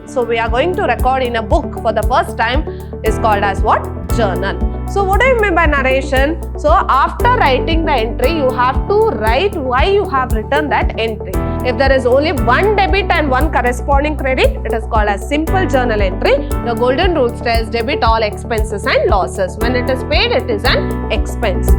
So we are going to record in a book for the first time is called as what? Journal. So what do you mean by narration? So after writing the entry, you have to write why you have written that entry. If there is only one debit and one corresponding credit, it is called as simple journal entry. The golden rule says debit all expenses and losses. When it is paid, it is an expense.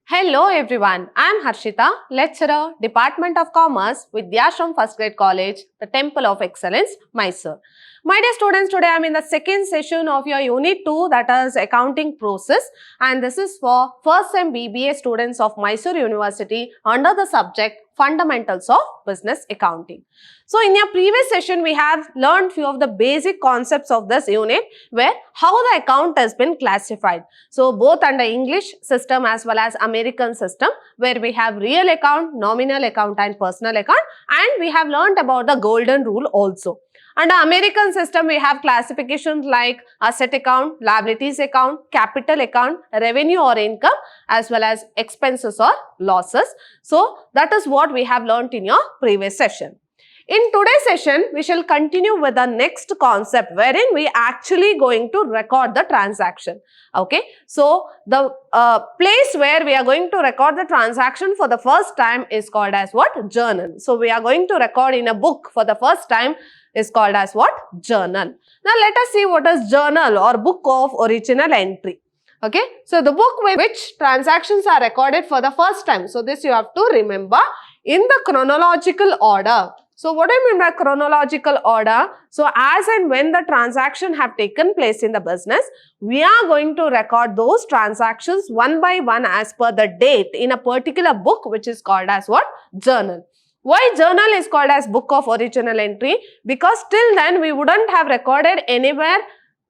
Hello everyone, I am Harshita, lecturer, Department of Commerce, Vidhyaashram First Grade College, the Temple of Excellence, Mysuru. My dear students, today I am in the second session of your Unit 2, that is Accounting Process, and this is for first sem BBA students of Mysuru University under the subject Fundamentals of Business Accounting. So in your previous session, we have learned few of the basic concepts of this unit where how the account has been classified. So both under English system as well as American system, where we have real account, nominal account and personal account, and we have learned about the golden rule also. Under American system, we have classifications like asset account, liabilities account, capital account, revenue or income, as well as expenses or losses. So that is what we have learnt in your previous session. In today's session, we shall continue with the next concept wherein we actually going to record the transaction. Okay, so the place where we are going to record the transaction for the first time is called as what? Journal. So we are going to record in a book for the first time is called as what? Journal. Now let us see what is journal or book of original entry. Okay, so the book with which transactions are recorded for the first time. So this you have to remember in the chronological order. So what do you mean by chronological order? So as and when the transaction have taken place in the business, we are going to record those transactions one by one as per the date in a particular book which is called as what? Journal. Why journal is called as book of original entry? Because till then we wouldn't have recorded anywhere.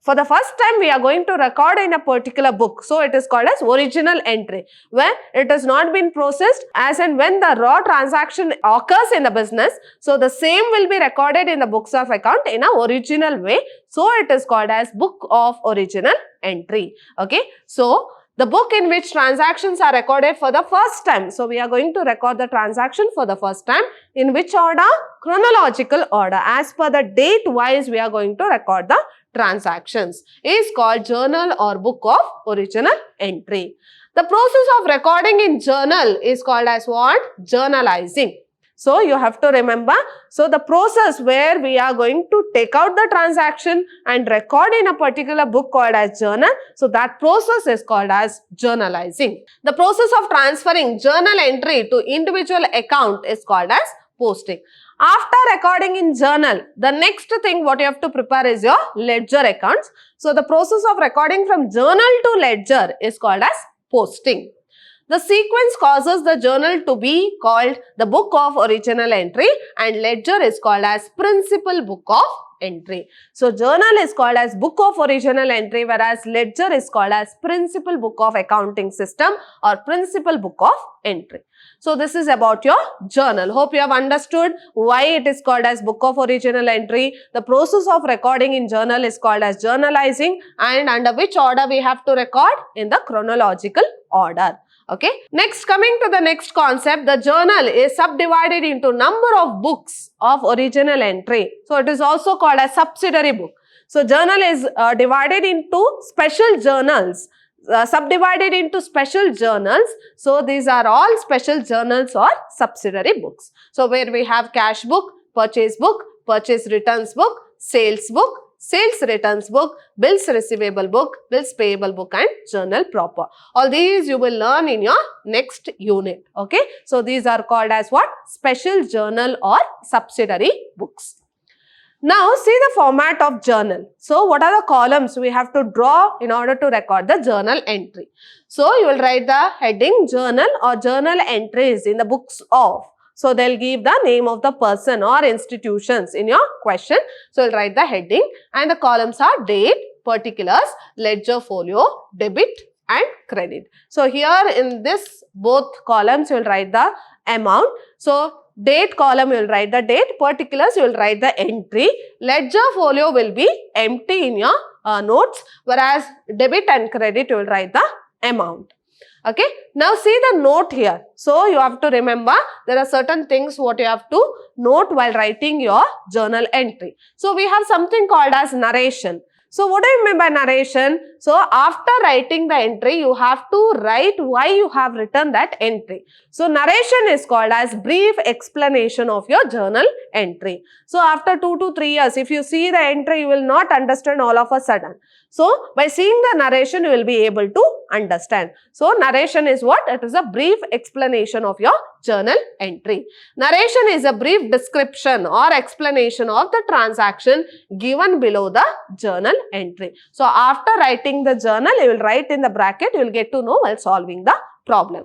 For the first time we are going to record in a particular book. So it is called as original entry, where it has not been processed as and when the raw transaction occurs in the business. So the same will be recorded in the books of account in a original way. So it is called as book of original entry. Okay. So the book in which transactions are recorded for the first time. So we are going to record the transaction for the first time. In which order? Chronological order. As per the date wise we are going to record the transactions. Is called journal or book of original entry. The process of recording in journal is called as what? Journalizing. So you have to remember, so the process where we are going to take out the transaction and record in a particular book called as journal. So that process is called as journalizing. The process of transferring journal entry to individual account is called as posting. After recording in journal, the next thing what you have to prepare is your ledger accounts. So the process of recording from journal to ledger is called as posting. The sequence causes the journal to be called the book of original entry and ledger is called as principal book of entry. So journal is called as book of original entry, whereas ledger is called as principal book of accounting system or principal book of entry. So this is about your journal. Hope you have understood why it is called as book of original entry. The process of recording in journal is called as journalizing, and under which order we have to record? In the chronological order. Okay. Next, coming to the next concept, the journal is subdivided into number of books of original entry. So it is also called as subsidiary book. So journal is divided into special journals, subdivided into special journals. So these are all special journals or subsidiary books. So where we have cash book, purchase returns book, sales book, sales returns book, bills receivable book, bills payable book and journal proper. All these you will learn in your next unit. Okay. So these are called as what? Special journal or subsidiary books. Now see the format of journal. So what are the columns we have to draw in order to record the journal entry? So you will write the heading journal or journal entries in the books of. So they'll give the name of the person or institutions in your question. So you'll write the heading and the columns are date, particulars, ledger folio, debit and credit. So here in this both columns you will write the amount. So date column you will write the date, particulars you will write the entry, ledger folio will be empty in your notes, whereas debit and credit you will write the amount. Okay, now see the note here. So you have to remember there are certain things what you have to note while writing your journal entry. So we have something called as narration. So what do you mean by narration? So after writing the entry, you have to write why you have written that entry. So narration is called as brief explanation of your journal entry. So after 2 to 3 years, if you see the entry, you will not understand all of a sudden. So by seeing the narration, you will be able to understand. So narration is what? It is a brief explanation of your journal entry. Narration is a brief description or explanation of the transaction given below the journal entry. So after writing the journal, you will write in the bracket, you will get to know while solving the problem.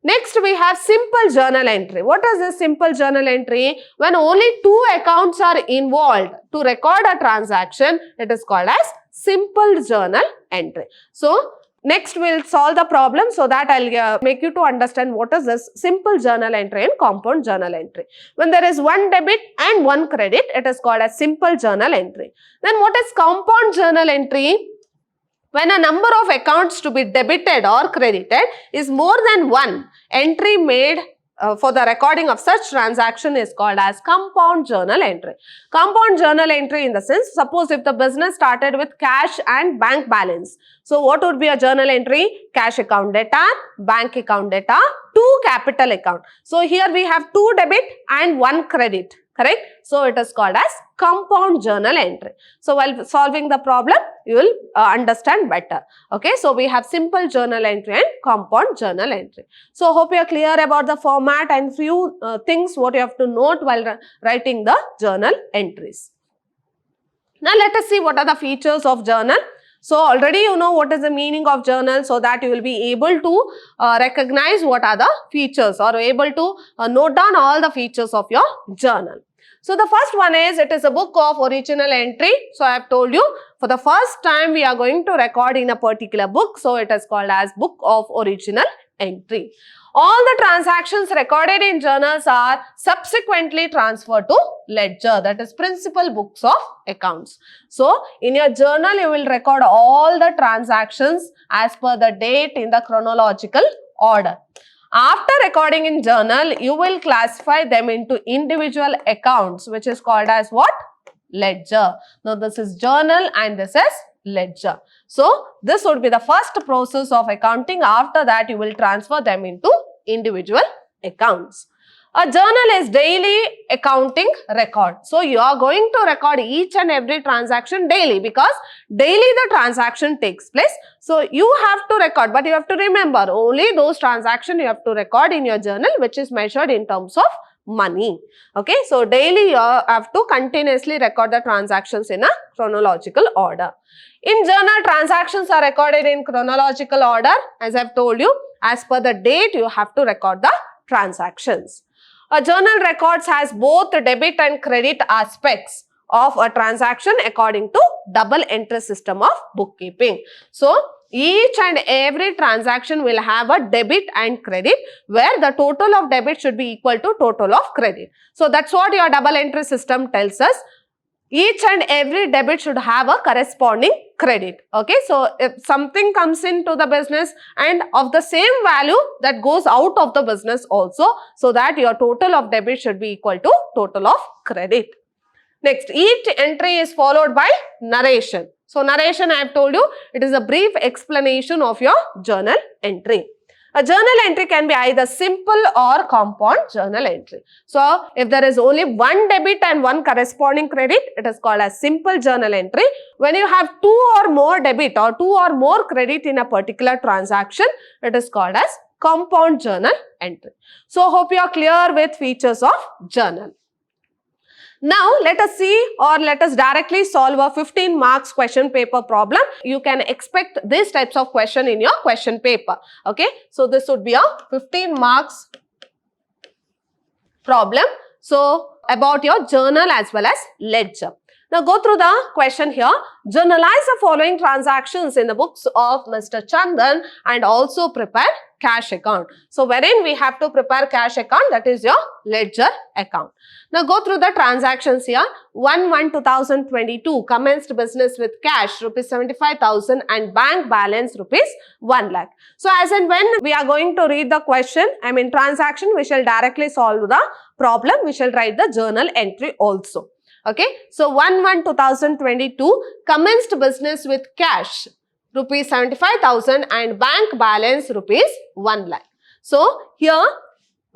Next, we have simple journal entry. What is this simple journal entry? When only 2 accounts are involved to record a transaction, it is called as simple journal entry. So, next we will solve the problem, so that I will make you to understand what is this simple journal entry and compound journal entry. When there is 1 debit and 1 credit, it is called as simple journal entry. Then what is compound journal entry? When a number of accounts to be debited or credited is more than 1, entry made for the recording of such transaction is called as compound journal entry. Compound journal entry in the sense, suppose if the business started with cash and bank balance. So what would be a journal entry? Cash account data, bank account data, 2 capital account. So here we have 2 debit and 1 credit. Correct? So it is called as compound journal entry. So while solving the problem, you will understand better. Okay, so we have simple journal entry and compound journal entry. So hope you are clear about the format and few things what you have to note while writing the journal entries. Now let us see what are the features of journal. So already you know what is the meaning of journal, so that you will be able to recognize what are the features or able to note down all the features of your journal. So the first one is, it is a book of original entry. So I have told you, for the first time we are going to record in a particular book. So it is called as book of original entry. All the transactions recorded in journals are subsequently transferred to ledger, that is principal books of accounts. So in your journal you will record all the transactions as per the date in the chronological order. After recording in journal, you will classify them into individual accounts, which is called as what? Ledger. Now this is journal and this is ledger. So this would be the first process of accounting. After that, you will transfer them into individual accounts. A journal is daily accounting record. So you are going to record each and every transaction daily, because daily the transaction takes place. So you have to record, but you have to remember only those transactions you have to record in your journal which is measured in terms of money. Okay, so daily you have to continuously record the transactions in a chronological order. In journal, transactions are recorded in chronological order. As I have told you, as per the date you have to record the transactions. A journal records has both the debit and credit aspects of a transaction according to double entry system of bookkeeping. So each and every transaction will have a debit and credit, where the total of debit should be equal to total of credit. So that's what your double entry system tells us. Each and every debit should have a corresponding credit. Okay, so if something comes into the business and of the same value that goes out of the business also, so that your total of debit should be equal to total of credit. Next, each entry is followed by narration. So narration, I have told you, it is a brief explanation of your journal entry. A journal entry can be either simple or compound journal entry. So if there is only 1 debit and 1 corresponding credit, it is called as simple journal entry. When you have 2 or more debit or 2 or more credit in a particular transaction, it is called as compound journal entry. So hope you are clear with features of journal. Now let us see, or let us directly solve a 15 marks question paper problem. You can expect these types of question in your question paper. Okay, so this would be a 15 marks problem. So about your journal as well as ledger. Now go through the question here. Journalize the following transactions in the books of Mr. Chandan and also prepare cash account. So wherein we have to prepare cash account, that is your ledger account. Now go through the transactions here. 1/1/2022 commenced business with cash rupees 75,000 and bank balance rupees 1 lakh. So as and when we are going to read the question, transaction, we shall directly solve the problem. We shall write the journal entry also. Okay. So 1/1/2022 commenced business with cash rupees 75,000 and bank balance rupees 1 lakh. So here,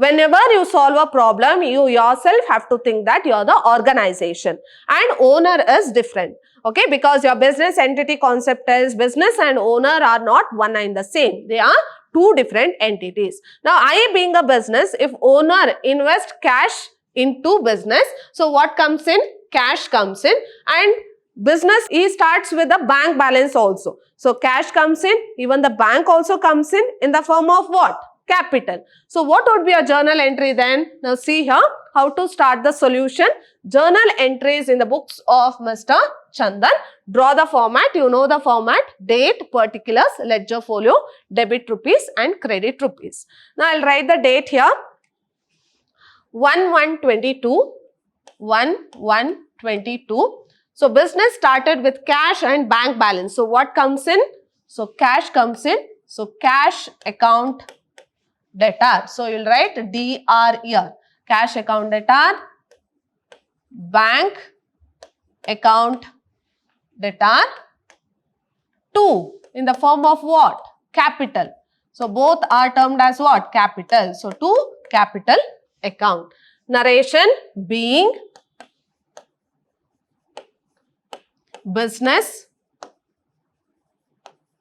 whenever you solve a problem, you yourself have to think that you are the organization and owner is different. Okay, because your business entity concept is business and owner are not one and the same. They are two different entities. Now, I being a business, if owner invest cash into business, so what comes in? Cash comes in, and business starts with a bank balance also. So cash comes in, even the bank also comes in the form of what? Capital. So what would be a journal entry then? Now see here how to start the solution. Journal entries in the books of Mr. Chandan. Draw the format. You know the format. Date, particulars, ledger folio, debit rupees and credit rupees. Now I'll write the date here. 1/1/22. 1/1/22. So business started with cash and bank balance. So what comes in? So cash comes in. So cash account debtor. So you'll write DR here. Cash account debtor, bank account debtor, 2 in the form of what? Capital. So both are termed as what? Capital. So 2 capital account. Narration being business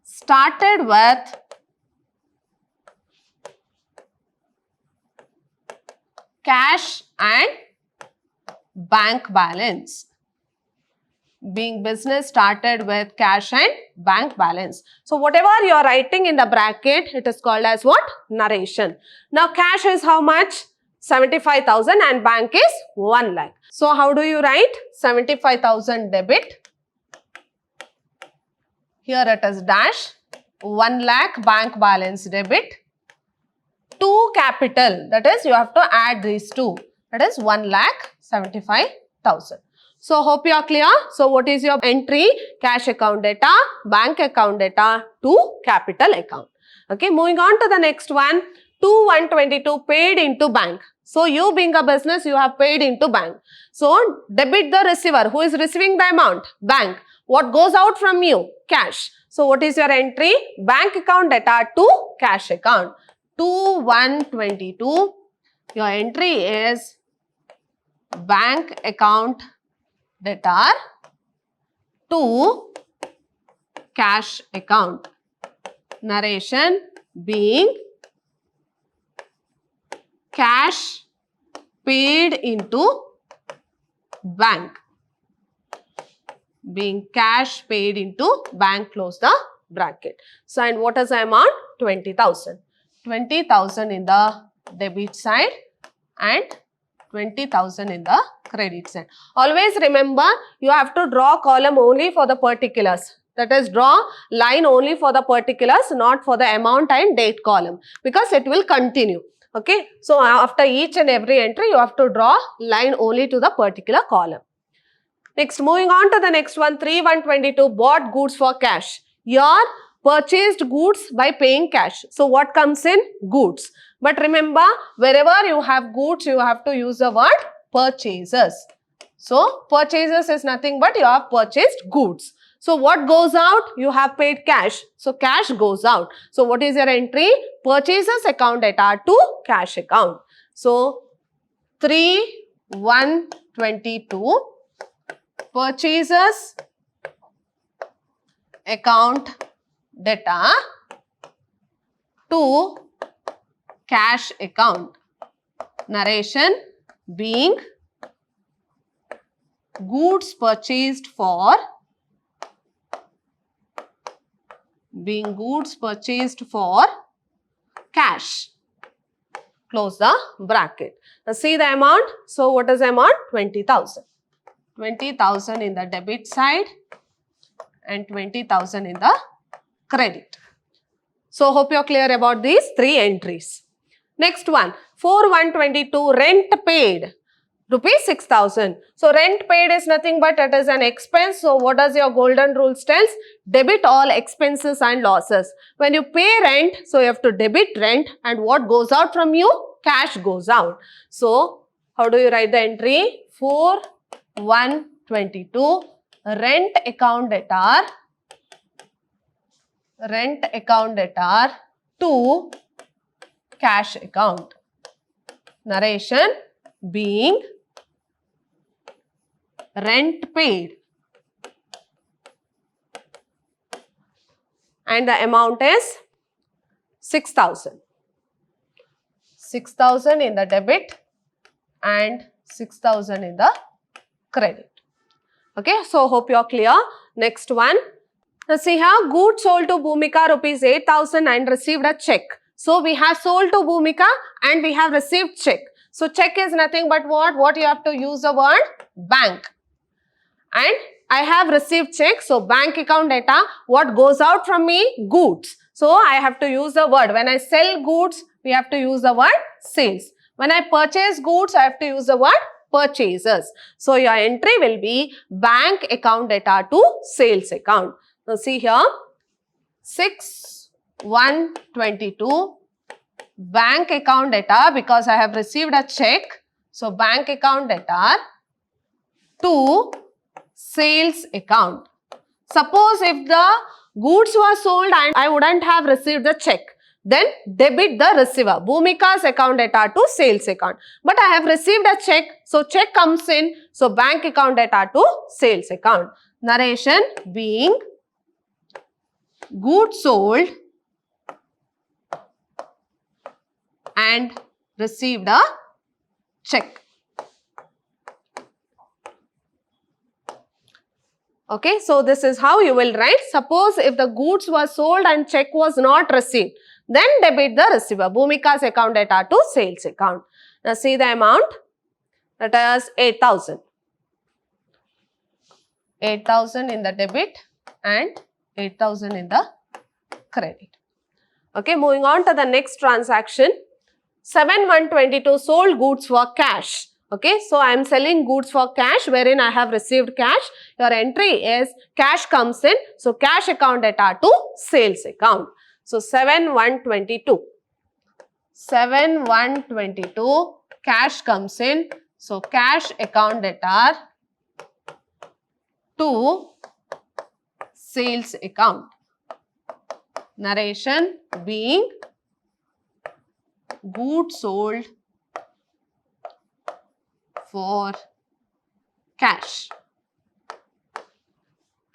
started with cash and bank balance. Being business started with cash and bank balance. So whatever you are writing in the bracket, it is called as what? Narration. Now cash is how much? 75,000 and bank is 1 lakh. So how do you write? 75,000 debit. Here it is dash. 1 lakh bank balance debit. 2 capital, that is you have to add these two, that is 1,75,000. So hope you are clear. So what is your entry? Cash account data, bank account data, 2 capital account. Okay, moving on to the next one. 2/1/22 paid into bank. So you being a business, you have paid into bank. So debit the receiver. Who is receiving the amount? Bank. What goes out from you? Cash. So what is your entry? Bank account data to cash account. 2/1/22. Your entry is bank account debtor to cash account. Narration being cash paid into bank. Being cash paid into bank, close the bracket. So and what is the amount? 20,000. 20,000 in the debit side and 20,000 in the credit side. Always remember, you have to draw column only for the particulars. That is, draw line only for the particulars, not for the amount and date column, because it will continue. Okay. So after each and every entry, you have to draw line only to the particular column. Next, moving on to the next one. 3/1/22 bought goods for cash. Your purchased goods by paying cash. So what comes in? Goods. But remember, wherever you have goods, you have to use the word purchases. So purchases is nothing but you have purchased goods. So what goes out? You have paid cash. So cash goes out. So what is your entry? Purchases account data to cash account. So 3/1/22 purchases account data to cash account. Narration being goods purchased for cash. Close the bracket. Now see the amount. So what is the amount? 20,000. 20,000 in the debit side and 20,000 in the credit. So hope you're clear about these three entries. Next one, 4122 rent paid. Rupees 6,000. So rent paid is nothing but it is an expense. So what does your golden rule tells? Debit all expenses and losses. When you pay rent, so you have to debit rent, and what goes out from you? Cash goes out. So how do you write the entry? 4122 rent account debtor to cash account. Narration being rent paid, and the amount is 6,000. 6,000 in the debit and 6,000 in the credit. Okay, so hope you are clear. Next one. Now see here, goods sold to Bhumika rupees 8,000 and received a check. So we have sold to Bhumika and we have received check. So check is nothing but what? What you have to use the word? Bank. And I have received check. So bank account data. What goes out from me? Goods. So I have to use the word. When I sell goods, we have to use the word sales. When I purchase goods, I have to use the word purchases. So your entry will be bank account data to sales account. Now see here, 6122 bank account data, because I have received a check. So bank account data to sales account. Suppose if the goods were sold and I wouldn't have received the check, then debit the receiver. Bhumika's account data to sales account. But I have received a check, so check comes in. So bank account data to sales account. Narration being goods sold and received a check. Okay, so this is how you will write. Suppose if the goods were sold and check was not received, then debit the receiver. Bhumika's account data to sales account. Now see the amount, that is 8,000. 8,000 in the debit and 8,000 in the credit. Okay, moving on to the next transaction. 7122 sold goods for cash. Okay, so I am selling goods for cash wherein I have received cash. Your entry is cash comes in. So cash account data to sales account. So 7122. 7122 cash comes in. So cash account data to sales account. Narration being goods sold for cash,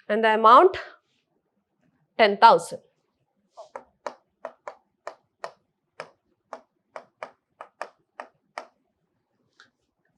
and the amount 10,000.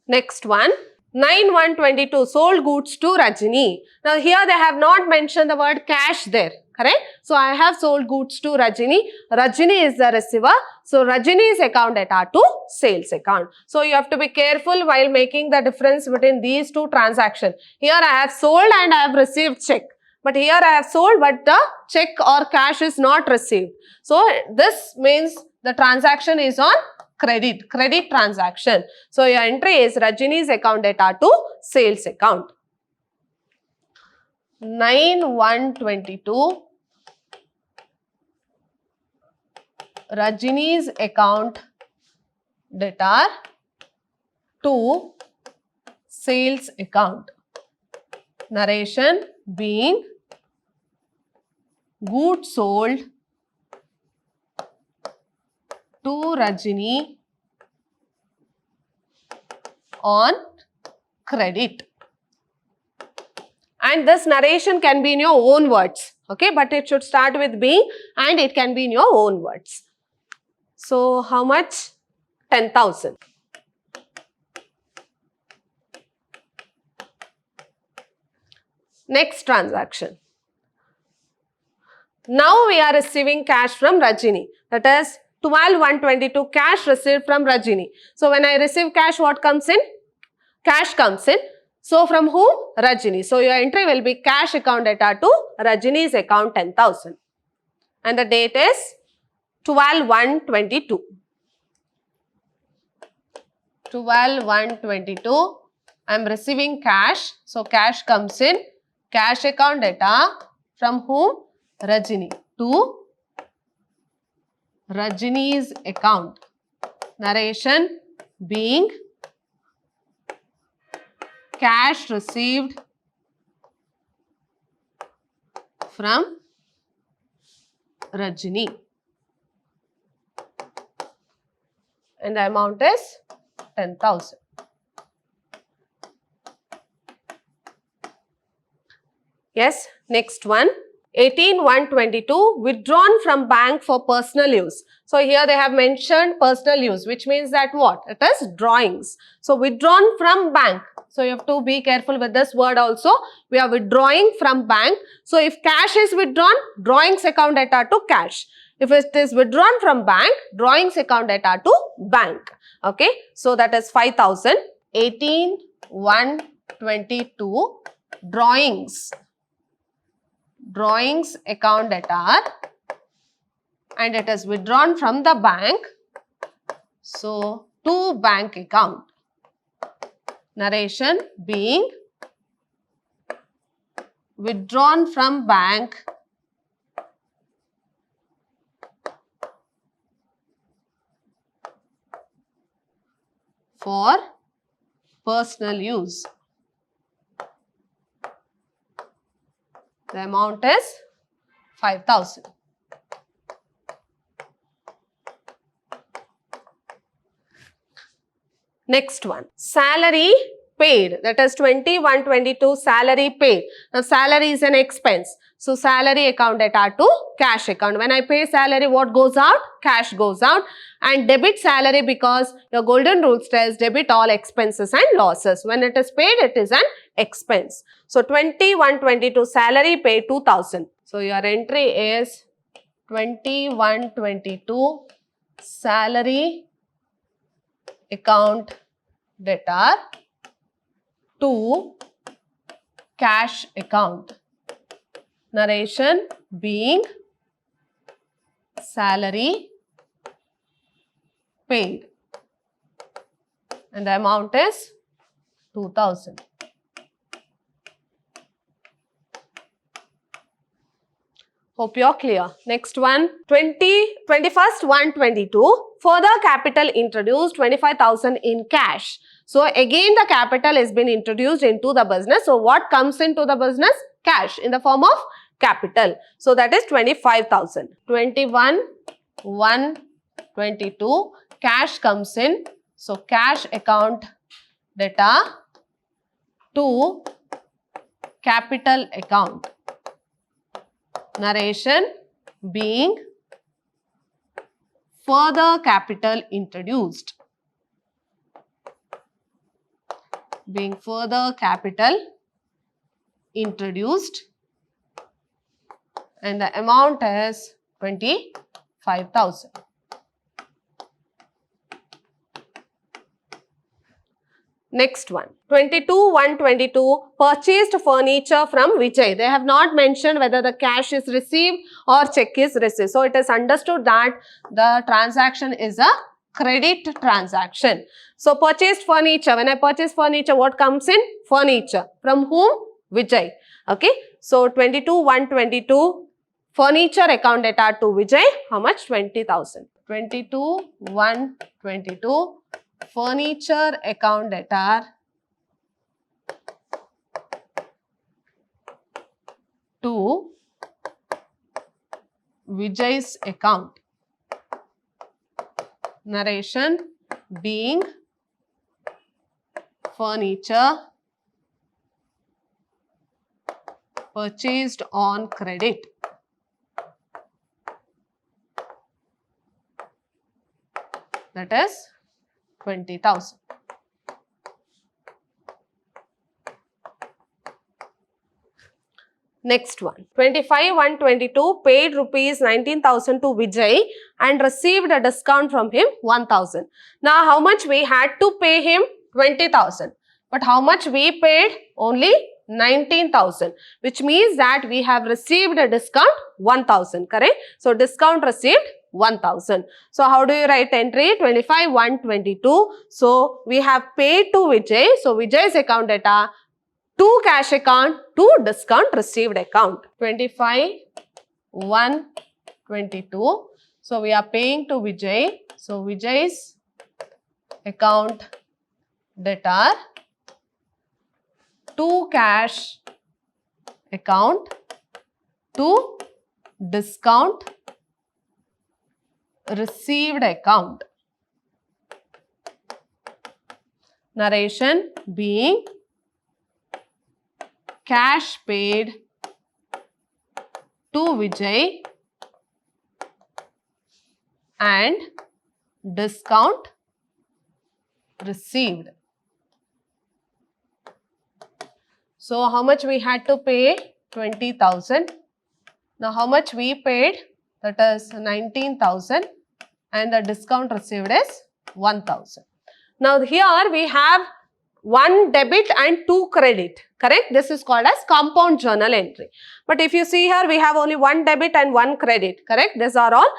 Next one, 9122 sold goods to Rajini. Now here they have not mentioned the word cash there, correct? So I have sold goods to Rajini. Rajini is the receiver. So Rajini's account data to sales account. So you have to be careful while making the difference between these two transactions. Here I have sold and I have received check. But here I have sold but the check or cash is not received. So this means the transaction is on credit transaction. So your entry is Rajini's account data to sales account. 9122 Rajini's account data to sales account. Narration being goods sold to Rajini on credit. And this narration can be in your own words, okay, but it should start with being and it can be in your own words. So how much? 10,000. Next transaction. Now we are receiving cash from Rajini. That is 12,122 cash received from Rajini. So when I receive cash, what comes in? Cash comes in. So from whom? Rajini. So your entry will be cash account data to Rajini's account 10,000. And the date is 12,122. 12,122. I am receiving cash. So cash comes in. Cash account data from whom? Rajini. To Rajini's account. Narration being cash received from Rajini. And the amount is 10,000. Yes, next one. 18,122 withdrawn from bank for personal use. So here they have mentioned personal use, which means that what? It is drawings. So withdrawn from bank. So you have to be careful with this word also. We are withdrawing from bank. So if cash is withdrawn, drawings account data to cash. If it is withdrawn from bank, drawings account data to bank. Okay. So that is 5,000. 18,122 drawings account data and it is withdrawn from the bank. So to bank account. Narration being withdrawn from bank for personal use. The amount is 5,000. Next one, salary paid, that is 2122 salary paid. Now salary is an expense. So salary account data to cash account. When I pay salary, what goes out? Cash goes out. And debit salary because your golden rule says debit all expenses and losses. When it is paid, it is an expense. So 2122 salary paid 2,000. So your entry is 2122 salary account data to cash account. Narration being salary paid and the amount is 2,000. Hope you are clear. Next one, 21st,122. Further capital introduced 25,000 in cash. So again the capital has been introduced into the business. So what comes into the business? Cash in the form of capital. So that is 25,000. 21,122. Cash comes in. So cash account data to capital account. Narration being further capital introduced. Being further capital introduced and the amount is 25,000. Next one, 22,122 purchased furniture from Vijay. They have not mentioned whether the cash is received or check is received. So it is understood that the transaction is a credit transaction. So purchased furniture. When I purchase furniture, what comes in? Furniture. From whom? Vijay. Okay. So 22,122 furniture account data to Vijay. How much? 20,000. 22,122 furniture account data to Vijay's account. Narration being furniture purchased on credit. That is 20,000. Next one, 25,122 paid rupees 19,000 to Vijay and received a discount from him 1,000. Now how much we had to pay him? 20,000. But how much we paid? Only 19,000, which means that we have received a discount 1,000, correct? So discount received 1000. So how do you write entry? 25, 122. So we have paid to Vijay. So Vijay's account data, to cash account, to discount received account. 25, 122. So we are paying to Vijay. So Vijay's account data, to cash account, to discount received account. Narration being cash paid to Vijay and discount received. So how much we had to pay? 20,000. Now how much we paid? That is 19,000, and the discount received is 1,000. Now here we have 1 debit and 2 credit, correct? This is called as compound journal entry. But if you see here, we have only 1 debit and 1 credit, correct? These are all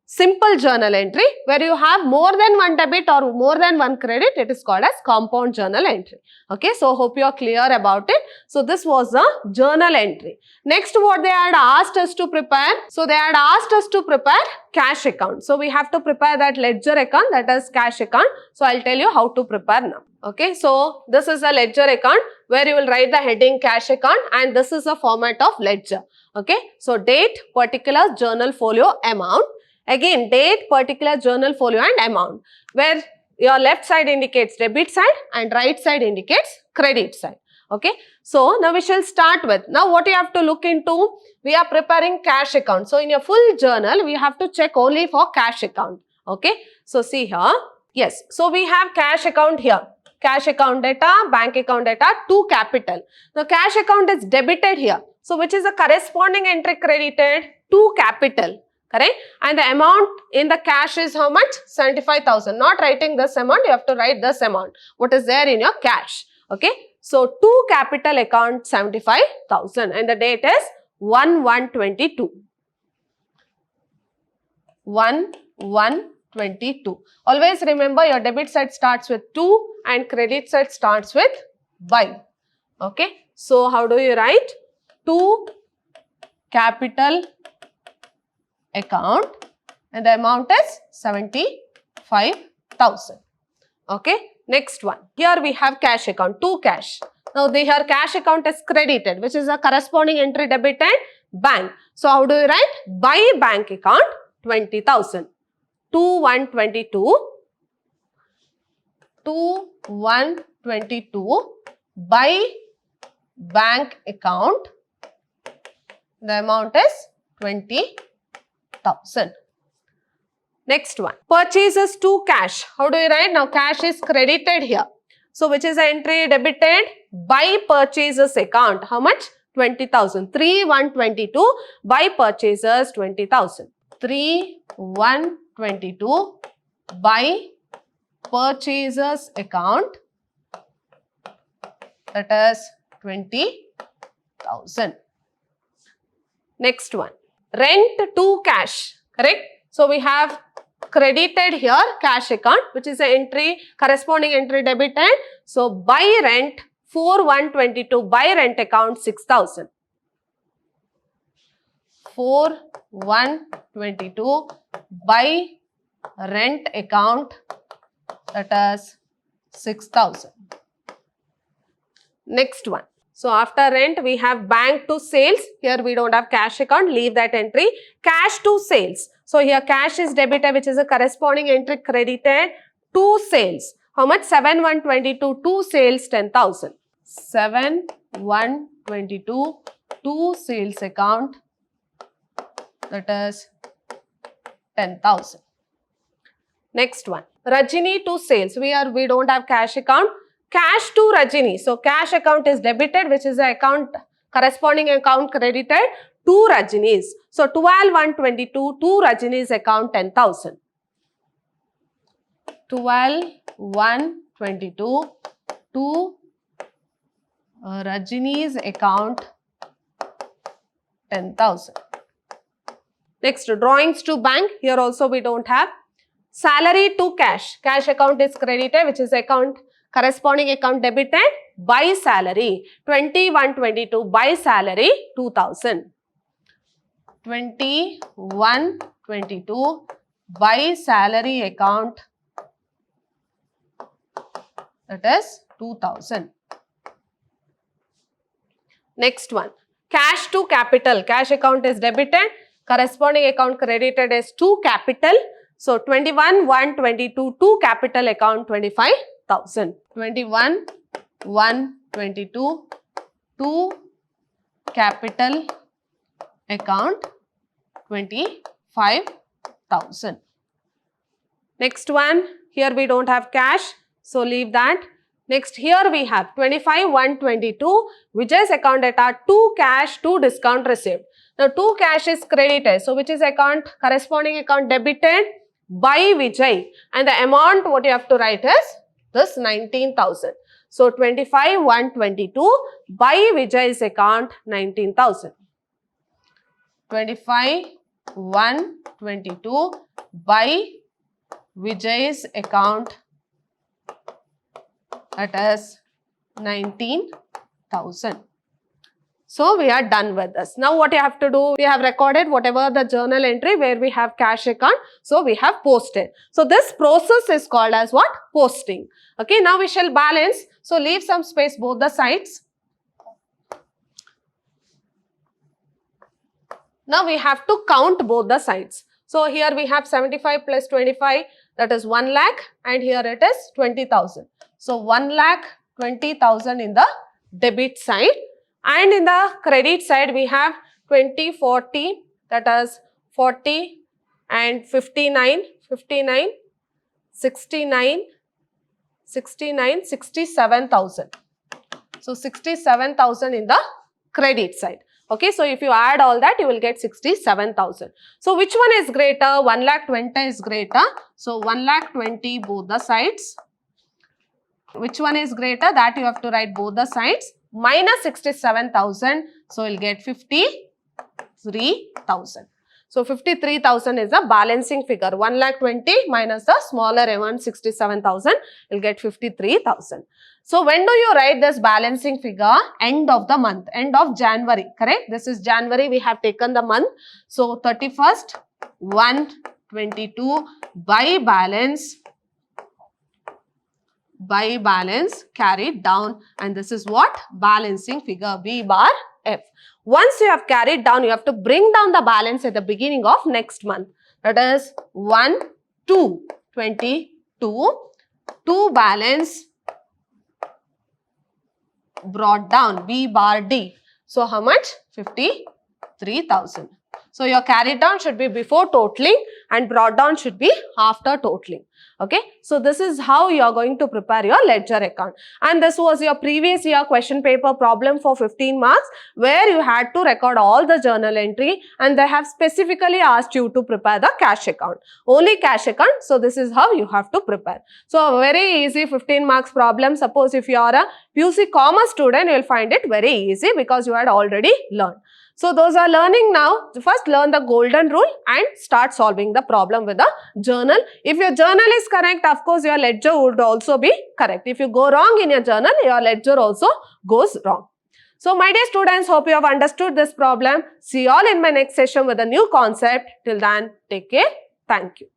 simple journal entry. Where you have more than 1 debit or more than 1 credit, it is called as compound journal entry. Okay, so hope you are clear about it. So this was a journal entry. Next, what they had asked us to prepare? So they had asked us to prepare cash account. So we have to prepare that ledger account, that is cash account. So I'll tell you how to prepare now. Okay, so this is a ledger account where you will write the heading cash account, and this is a format of ledger. Okay, so date, particular, journal folio, amount. Again, date, particular, journal folio and amount, where your left side indicates debit side and right side indicates credit side. Okay, so now we shall start with, now what you have to look into, we are preparing cash account. So in your full journal, we have to check only for cash account. Okay, so see here, yes, so we have cash account here. Cash account data, bank account data, to capital. Now cash account is debited here. So which is the corresponding entry credited? To capital. Correct? And the amount in the cash is how much? 75,000. Not writing this amount, you have to write this amount. What is there in your cash? Okay. So, to capital account 75,000 and the date is 1/1/22. 1/1/22. Always remember your debit side starts with 2 and credit side starts with by. Okay. So, how do you write? To capital account and the amount is 75,000. Okay, next one. Here we have cash account, to cash. Now here cash account is credited, which is a corresponding entry debit and bank. So how do you write? By bank account 20,000. 2/1/22. 2/1/22 by bank account. The amount is 20,000. Next one, purchases to cash. How do you write? Now cash is credited here. So which is the entry debited? By purchases account. How much? 20,000. 3/1/22 by purchases 20,000. 3/1/22 by purchases account, that is 20,000. Next one, rent to cash, correct? So we have credited here cash account, which is the entry, corresponding entry debited. So by rent 4/1/22 by rent account 6,000. 4/1/22 by rent account, that is 6,000. Next one. So after rent, we have bank to sales. Here we don't have cash account. Leave that entry. Cash to sales. So here cash is debited, which is a corresponding entry credited to sales. How much? 7/1/22 to sales 10,000. 7/1/22 to sales account, that is 10,000. Next one. Rajini to sales. We don't have cash account. Cash to Rajini. So cash account is debited, which is the account, corresponding account credited to Rajini's. So 12/1/22 to Rajini's account 10,000. 12/1/22 to Rajini's account 10,000. Next, drawings to bank. Here also we don't have. Salary to cash. Cash account is credited, which is account corresponding account debited by salary. 2122 by salary 2000. 2122 by salary account, that is 2000. Next one, cash to capital. Cash account is debited, corresponding account credited is to capital. So 21,122 to capital account 25,000. 21,122 to capital account 25,000. Next one, here we don't have cash, so leave that. Next, here we have 25,122, Vijay's account data to cash to discount received. Now, to cash is credited, so which is account corresponding account debited by Vijay, and the amount what you have to write is this 19,000. So, 25,122 by Vijay's account 19,000. 25,122 by Vijay's account, that is 19,000. So, we are done with this. Now, what you have to do, we have recorded whatever the journal entry where we have cash account. So, we have posted. So, this process is called as what? Posting. Okay, now we shall balance. So, leave some space both the sides. Now, we have to count both the sides. So, here we have 75 plus 25, that is 1 lakh, and here it is 20,000. So, 1,20,000 in the debit side, and in the credit side we have 20, 40, that is 40 and 59, 69, 67,000. So, 67,000 in the credit side. Okay, so if you add all that, you will get 67,000. So, which one is greater? 1,20,000 is greater. So, 1,20,000 both the sides. Which one is greater? That you have to write both the sides. Minus 67,000. So, you will get 53,000. So, 53,000 is the balancing figure. 1,20,000 minus the smaller amount 67,000, you will get 53,000. So, when do you write this balancing figure? End of the month, end of January, correct? This is January, we have taken the month. So, 31st, 122 by balance carried down, and this is what? Balancing figure B bar F. Once you have carried down, you have to bring down the balance at the beginning of next month. That is 1,222 to balance brought down B bar D. So, how much? 53,000. So, your carried down should be before totaling and brought down should be after totaling. Okay. So, this is how you are going to prepare your ledger account. And this was your previous year question paper problem for 15 marks where you had to record all the journal entry and they have specifically asked you to prepare the cash account. Only cash account. So, this is how you have to prepare. So, a very easy 15 marks problem. Suppose if you are a PUC commerce student, you will find it very easy because you had already learned. So, those are learning now. First, learn the golden rule and start solving the problem with the journal. If your journal is correct, of course, your ledger would also be correct. If you go wrong in your journal, your ledger also goes wrong. So, my dear students, hope you have understood this problem. See you all in my next session with a new concept. Till then, take care. Thank you.